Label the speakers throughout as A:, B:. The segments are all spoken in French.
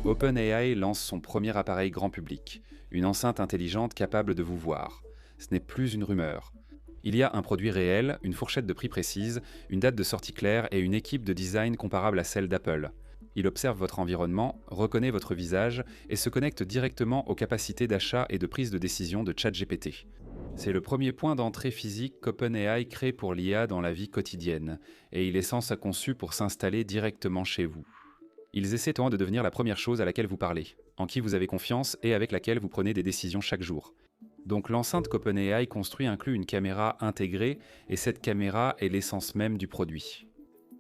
A: OpenAI lance son premier appareil grand public, une enceinte intelligente capable de vous voir. Ce n'est plus une rumeur. Il y a un produit réel, une fourchette de prix précise, une date de sortie claire et une équipe de design comparable à celle d'Apple. Il observe votre environnement, reconnaît votre visage et se connecte directement aux capacités d'achat et de prise de décision de ChatGPT. C'est le premier point d'entrée physique qu'OpenAI crée pour l'IA dans la vie quotidienne, et il est sans ça conçu pour s'installer directement chez vous. Ils essaient tant de devenir la première chose à laquelle vous parlez, en qui vous avez confiance et avec laquelle vous prenez des décisions chaque jour. Donc l'enceinte qu'OpenAI construit inclut une caméra intégrée, et cette caméra est l'essence même du produit.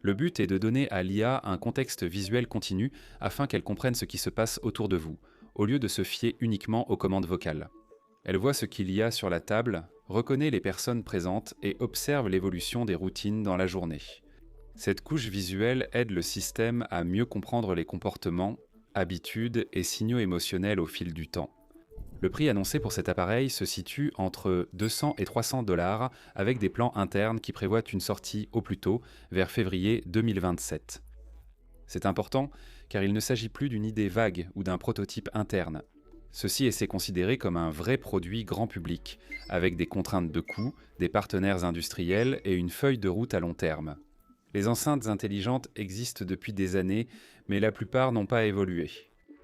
A: Le but est de donner à l'IA un contexte visuel continu afin qu'elle comprenne ce qui se passe autour de vous, au lieu de se fier uniquement aux commandes vocales. Elle voit ce qu'il y a sur la table, reconnaît les personnes présentes et observe l'évolution des routines dans la journée. Cette couche visuelle aide le système à mieux comprendre les comportements, habitudes et signaux émotionnels au fil du temps. Le prix annoncé pour cet appareil se situe entre 200 et 300 dollars avec des plans internes qui prévoient une sortie au plus tôt, vers février 2027. C'est important car il ne s'agit plus d'une idée vague ou d'un prototype interne. Ceci est considéré comme un vrai produit grand public, avec des contraintes de coût, des partenaires industriels et une feuille de route à long terme. Les enceintes intelligentes existent depuis des années, mais la plupart n'ont pas évolué.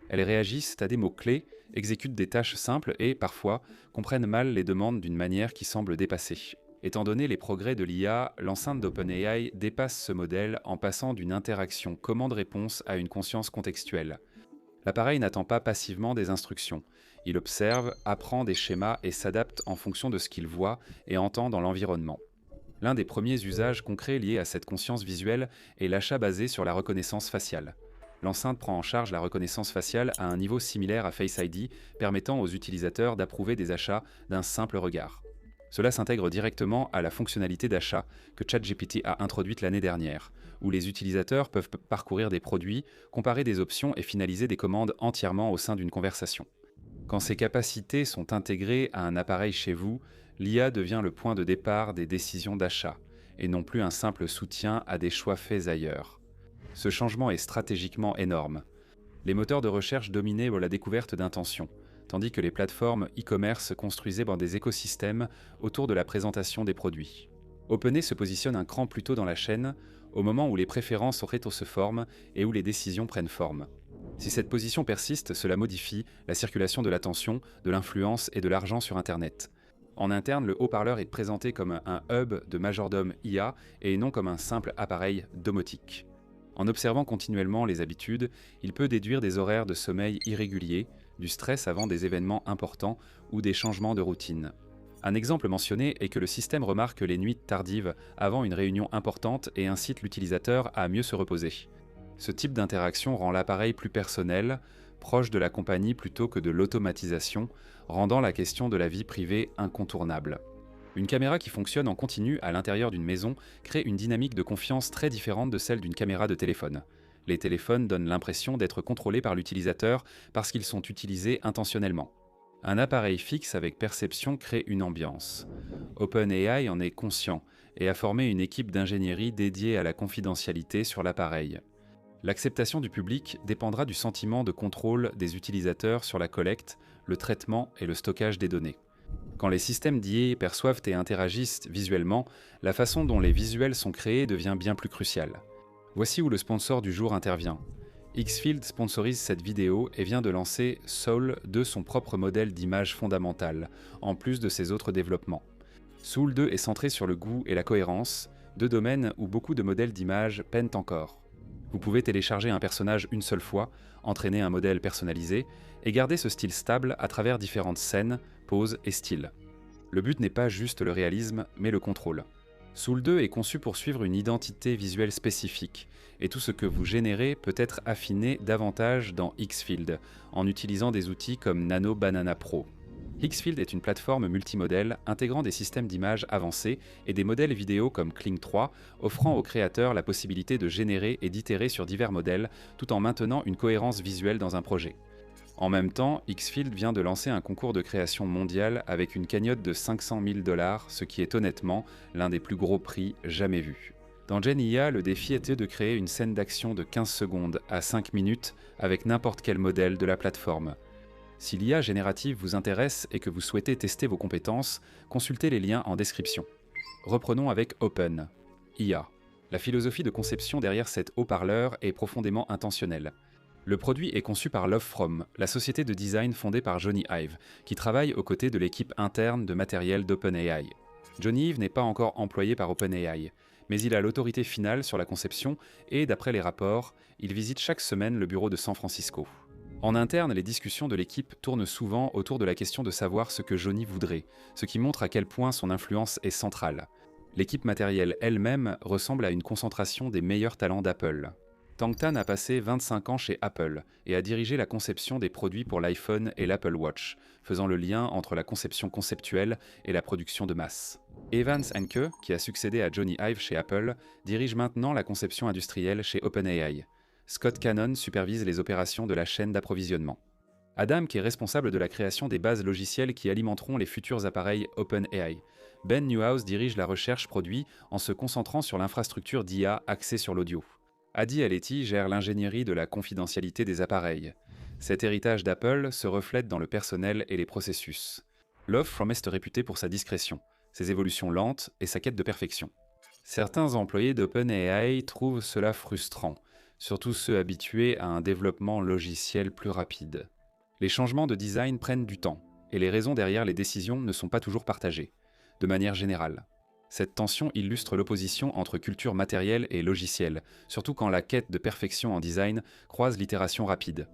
A: Elles réagissent à des mots-clés, exécutent des tâches simples et, parfois, comprennent mal les demandes d'une manière qui semble dépassée. Étant donné les progrès de l'IA, l'enceinte d'OpenAI dépasse ce modèle en passant d'une interaction commande-réponse à une conscience contextuelle. L'appareil n'attend pas passivement des instructions. Il observe, apprend des schémas et s'adapte en fonction de ce qu'il voit et entend dans l'environnement. L'un des premiers usages concrets liés à cette conscience visuelle est l'achat basé sur la reconnaissance faciale. L'enceinte prend en charge la reconnaissance faciale à un niveau similaire à Face ID, permettant aux utilisateurs d'approuver des achats d'un simple regard. Cela s'intègre directement à la fonctionnalité d'achat que ChatGPT a introduite l'année dernière, où les utilisateurs peuvent parcourir des produits, comparer des options et finaliser des commandes entièrement au sein d'une conversation. Quand ces capacités sont intégrées à un appareil chez vous, l'IA devient le point de départ des décisions d'achat, et non plus un simple soutien à des choix faits ailleurs. Ce changement est stratégiquement énorme. Les moteurs de recherche dominaient la découverte d'intentions, tandis que les plateformes e-commerce construisaient des écosystèmes autour de la présentation des produits. OpenAI se positionne un cran plus tôt dans la chaîne, au moment où les préférences rétro se forment et où les décisions prennent forme. Si cette position persiste, cela modifie la circulation de l'attention, de l'influence et de l'argent sur Internet. En interne, le haut-parleur est présenté comme un hub de majordome IA et non comme un simple appareil domotique. En observant continuellement les habitudes, il peut déduire des horaires de sommeil irréguliers, du stress avant des événements importants ou des changements de routine. Un exemple mentionné est que le système remarque les nuits tardives avant une réunion importante et incite l'utilisateur à mieux se reposer. Ce type d'interaction rend l'appareil plus personnel, proche de la compagnie plutôt que de l'automatisation, rendant la question de la vie privée incontournable. Une caméra qui fonctionne en continu à l'intérieur d'une maison crée une dynamique de confiance très différente de celle d'une caméra de téléphone. Les téléphones donnent l'impression d'être contrôlés par l'utilisateur parce qu'ils sont utilisés intentionnellement. Un appareil fixe avec perception crée une ambiance. OpenAI en est conscient et a formé une équipe d'ingénierie dédiée à la confidentialité sur l'appareil. L'acceptation du public dépendra du sentiment de contrôle des utilisateurs sur la collecte, le traitement et le stockage des données. Quand les systèmes d'IA perçoivent et interagissent visuellement, la façon dont les visuels sont créés devient bien plus cruciale. Voici où le sponsor du jour intervient. Xfield sponsorise cette vidéo et vient de lancer Soul 2, son propre modèle d'image fondamentale, en plus de ses autres développements. Soul 2 est centré sur le goût et la cohérence, deux domaines où beaucoup de modèles d'image peinent encore. Vous pouvez télécharger un personnage une seule fois, entraîner un modèle personnalisé, et garder ce style stable à travers différentes scènes, poses et styles. Le but n'est pas juste le réalisme, mais le contrôle. Soul 2 est conçu pour suivre une identité visuelle spécifique, et tout ce que vous générez peut être affiné davantage dans Xfield, en utilisant des outils comme Nano Banana Pro. Xfield est une plateforme multimodèle intégrant des systèmes d'images avancés et des modèles vidéo comme Kling 3, offrant aux créateurs la possibilité de générer et d'itérer sur divers modèles, tout en maintenant une cohérence visuelle dans un projet. En même temps, Xfield vient de lancer un concours de création mondial avec une cagnotte de 500 000 $, ce qui est honnêtement l'un des plus gros prix jamais vus. Dans Gen IA, le défi était de créer une scène d'action de 15 secondes à 5 minutes avec n'importe quel modèle de la plateforme. Si l'IA générative vous intéresse et que vous souhaitez tester vos compétences, consultez les liens en description. Reprenons avec Open IA. La philosophie de conception derrière cet haut-parleur est profondément intentionnelle. Le produit est conçu par Love From, la société de design fondée par Jony Ive, qui travaille aux côtés de l'équipe interne de matériel d'OpenAI. Jony Ive n'est pas encore employé par OpenAI, mais il a l'autorité finale sur la conception et, d'après les rapports, il visite chaque semaine le bureau de San Francisco. En interne, les discussions de l'équipe tournent souvent autour de la question de savoir ce que Jony voudrait, ce qui montre à quel point son influence est centrale. L'équipe matérielle elle-même ressemble à une concentration des meilleurs talents d'Apple. Tang Tan a passé 25 ans chez Apple et a dirigé la conception des produits pour l'iPhone et l'Apple Watch, faisant le lien entre la conception conceptuelle et la production de masse. Evans Henke, qui a succédé à Jony Ive chez Apple, dirige maintenant la conception industrielle chez OpenAI. Scott Cannon supervise les opérations de la chaîne d'approvisionnement. Adam, qui est responsable de la création des bases logicielles qui alimenteront les futurs appareils OpenAI. Ben Newhouse dirige la recherche produit en se concentrant sur l'infrastructure d'IA axée sur l'audio. Adi Aletti gère l'ingénierie de la confidentialité des appareils. Cet héritage d'Apple se reflète dans le personnel et les processus. Love From est réputé pour sa discrétion, ses évolutions lentes et sa quête de perfection. Certains employés d'OpenAI trouvent cela frustrant, surtout ceux habitués à un développement logiciel plus rapide. Les changements de design prennent du temps, et les raisons derrière les décisions ne sont pas toujours partagées, de manière générale. Cette tension illustre l'opposition entre culture matérielle et logicielle, surtout quand la quête de perfection en design croise l'itération rapide.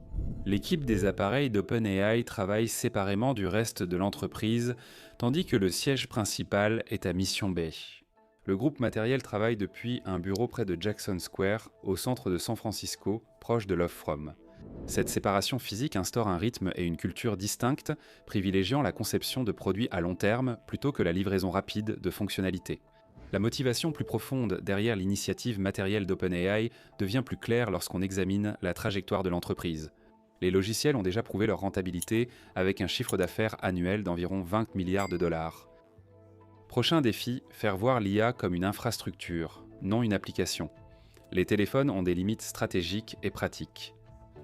A: L'équipe des appareils d'OpenAI travaille séparément du reste de l'entreprise, tandis que le siège principal est à Mission Bay. Le groupe matériel travaille depuis un bureau près de Jackson Square, au centre de San Francisco, proche de Love From. Cette séparation physique instaure un rythme et une culture distinctes, privilégiant la conception de produits à long terme plutôt que la livraison rapide de fonctionnalités. La motivation plus profonde derrière l'initiative matérielle d'OpenAI devient plus claire lorsqu'on examine la trajectoire de l'entreprise. Les logiciels ont déjà prouvé leur rentabilité avec un chiffre d'affaires annuel d'environ 20 milliards de dollars. Prochain défi, faire voir l'IA comme une infrastructure, non une application. Les téléphones ont des limites stratégiques et pratiques.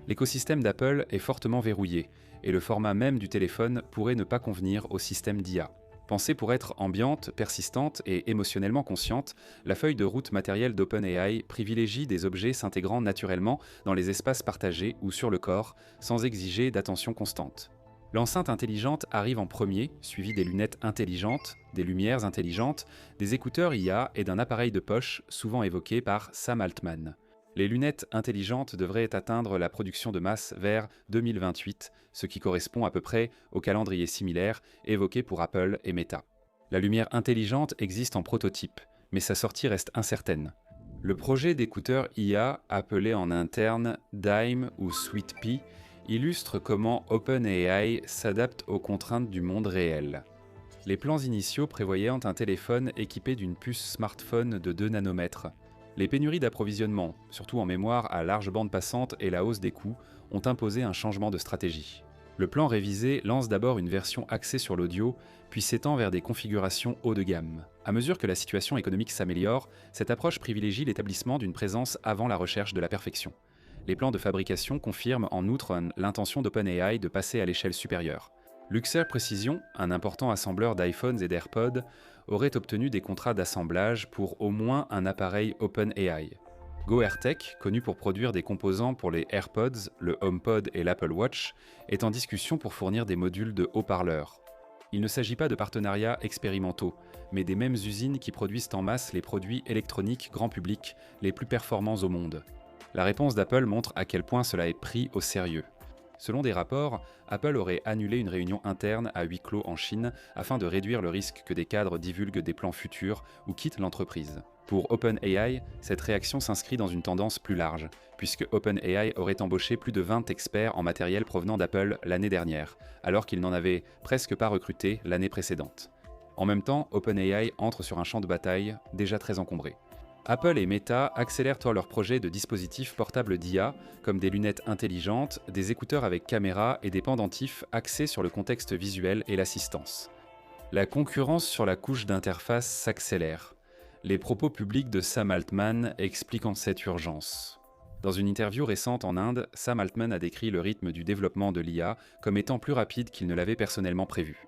A: L'écosystème d'Apple est fortement verrouillé, et le format même du téléphone pourrait ne pas convenir au système d'IA. Pensée pour être ambiante, persistante et émotionnellement consciente, la feuille de route matérielle d'OpenAI privilégie des objets s'intégrant naturellement dans les espaces partagés ou sur le corps, sans exiger d'attention constante. L'enceinte intelligente arrive en premier, suivie des lunettes intelligentes, des lumières intelligentes, des écouteurs IA et d'un appareil de poche souvent évoqué par Sam Altman. Les lunettes intelligentes devraient atteindre la production de masse vers 2028, ce qui correspond à peu près au calendrier similaire évoqué pour Apple et Meta. La lumière intelligente existe en prototype, mais sa sortie reste incertaine. Le projet d'écouteurs IA, appelé en interne DIME ou Sweet Pea, illustre comment OpenAI s'adapte aux contraintes du monde réel. Les plans initiaux prévoyaient un téléphone équipé d'une puce smartphone de 2 nanomètres. Les pénuries d'approvisionnement, surtout en mémoire à large bande passante et la hausse des coûts, ont imposé un changement de stratégie. Le plan révisé lance d'abord une version axée sur l'audio, puis s'étend vers des configurations haut de gamme. À mesure que la situation économique s'améliore, cette approche privilégie l'établissement d'une présence avant la recherche de la perfection. Les plans de fabrication confirment en outre l'intention d'OpenAI de passer à l'échelle supérieure. Luxer Precision, un important assembleur d'iPhones et d'AirPods, aurait obtenu des contrats d'assemblage pour au moins un appareil OpenAI. GoAirTech, connu pour produire des composants pour les AirPods, le HomePod et l'Apple Watch, est en discussion pour fournir des modules de haut-parleurs. Il ne s'agit pas de partenariats expérimentaux, mais des mêmes usines qui produisent en masse les produits électroniques grand public les plus performants au monde. La réponse d'Apple montre à quel point cela est pris au sérieux. Selon des rapports, Apple aurait annulé une réunion interne à huis clos en Chine afin de réduire le risque que des cadres divulguent des plans futurs ou quittent l'entreprise. Pour OpenAI, cette réaction s'inscrit dans une tendance plus large, puisque OpenAI aurait embauché plus de 20 experts en matériel provenant d'Apple l'année dernière, alors qu'il n'en avait presque pas recruté l'année précédente. En même temps, OpenAI entre sur un champ de bataille déjà très encombré. Apple et Meta accélèrent leurs projets de dispositifs portables d'IA, comme des lunettes intelligentes, des écouteurs avec caméra et des pendentifs axés sur le contexte visuel et l'assistance. La concurrence sur la couche d'interface s'accélère. Les propos publics de Sam Altman expliquent cette urgence. Dans une interview récente en Inde, Sam Altman a décrit le rythme du développement de l'IA comme étant plus rapide qu'il ne l'avait personnellement prévu.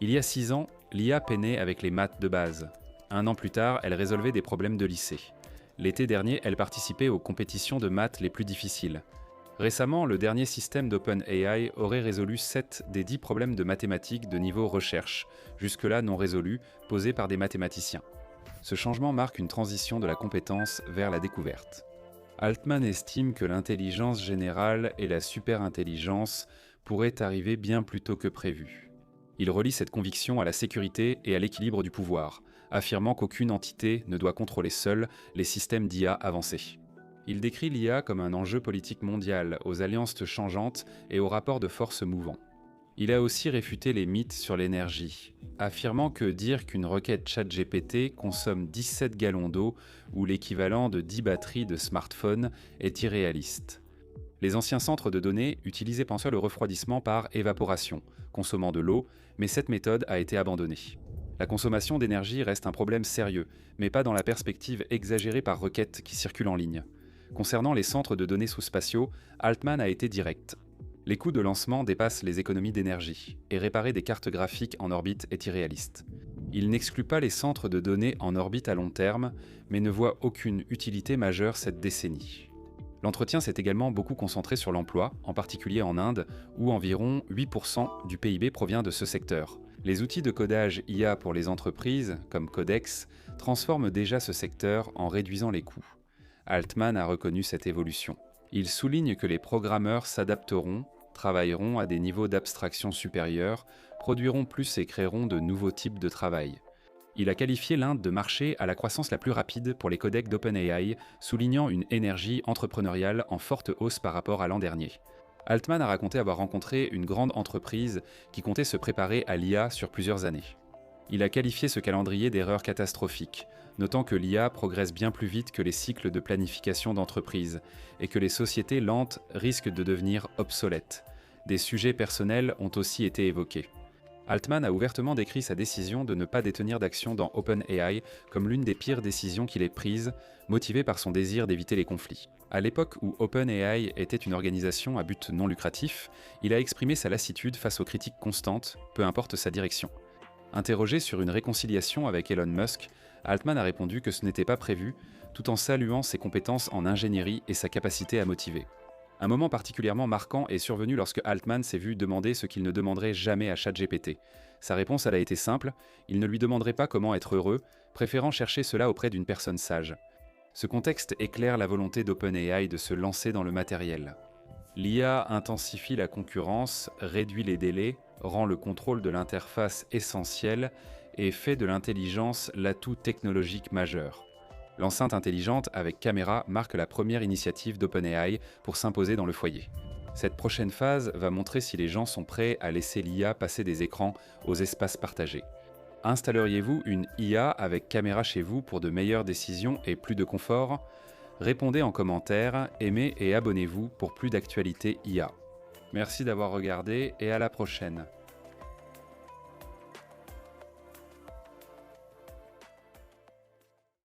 A: Il y a 6 ans, l'IA peinait avec les maths de base. 1 an plus tard, elle résolvait des problèmes de lycée. L'été dernier, elle participait aux compétitions de maths les plus difficiles. Récemment, le dernier système d'OpenAI aurait résolu 7 des 10 problèmes de mathématiques de niveau recherche, jusque-là non résolus, posés par des mathématiciens. Ce changement marque une transition de la compétence vers la découverte. Altman estime que l'intelligence générale et la superintelligence pourraient arriver bien plus tôt que prévu. Il relie cette conviction à la sécurité et à l'équilibre du pouvoir, affirmant qu'aucune entité ne doit contrôler seule les systèmes d'IA avancés. Il décrit l'IA comme un enjeu politique mondial, aux alliances changeantes et aux rapports de force mouvants. Il a aussi réfuté les mythes sur l'énergie, affirmant que dire qu'une requête ChatGPT consomme 17 gallons d'eau ou l'équivalent de 10 batteries de smartphone est irréaliste. Les anciens centres de données utilisaient pensaient le refroidissement par évaporation, consommant de l'eau, mais cette méthode a été abandonnée. La consommation d'énergie reste un problème sérieux, mais pas dans la perspective exagérée par requête qui circule en ligne. Concernant les centres de données sous-spatiaux, Altman a été direct. Les coûts de lancement dépassent les économies d'énergie, et réparer des cartes graphiques en orbite est irréaliste. Il n'exclut pas les centres de données en orbite à long terme, mais ne voit aucune utilité majeure cette décennie. L'entretien s'est également beaucoup concentré sur l'emploi, en particulier en Inde, où environ 8% du PIB provient de ce secteur. Les outils de codage IA pour les entreprises, comme Codex, transforment déjà ce secteur en réduisant les coûts. Altman a reconnu cette évolution. Il souligne que les programmeurs s'adapteront, travailleront à des niveaux d'abstraction supérieurs, produiront plus et créeront de nouveaux types de travail. Il a qualifié l'Inde de marché à la croissance la plus rapide pour les codecs d'OpenAI, soulignant une énergie entrepreneuriale en forte hausse par rapport à l'an dernier. Altman a raconté avoir rencontré une grande entreprise qui comptait se préparer à l'IA sur plusieurs années. Il a qualifié ce calendrier d'erreur catastrophique, notant que l'IA progresse bien plus vite que les cycles de planification d'entreprise et que les sociétés lentes risquent de devenir obsolètes. Des sujets personnels ont aussi été évoqués. Altman a ouvertement décrit sa décision de ne pas détenir d'action dans OpenAI comme l'une des pires décisions qu'il ait prises, motivée par son désir d'éviter les conflits. À l'époque où OpenAI était une organisation à but non lucratif, il a exprimé sa lassitude face aux critiques constantes, peu importe sa direction. Interrogé sur une réconciliation avec Elon Musk, Altman a répondu que ce n'était pas prévu, tout en saluant ses compétences en ingénierie et sa capacité à motiver. Un moment particulièrement marquant est survenu lorsque Altman s'est vu demander ce qu'il ne demanderait jamais à ChatGPT. Sa réponse elle a été simple, il ne lui demanderait pas comment être heureux, préférant chercher cela auprès d'une personne sage. Ce contexte éclaire la volonté d'OpenAI de se lancer dans le matériel. L'IA intensifie la concurrence, réduit les délais, rend le contrôle de l'interface essentiel et fait de l'intelligence l'atout technologique majeur. L'enceinte intelligente avec caméra marque la première initiative d'OpenAI pour s'imposer dans le foyer. Cette prochaine phase va montrer si les gens sont prêts à laisser l'IA passer des écrans aux espaces partagés. Installeriez-vous une IA avec caméra chez vous pour de meilleures décisions et plus de confort ? Répondez en commentaire, aimez et abonnez-vous pour plus d'actualités IA. Merci d'avoir regardé et à la prochaine.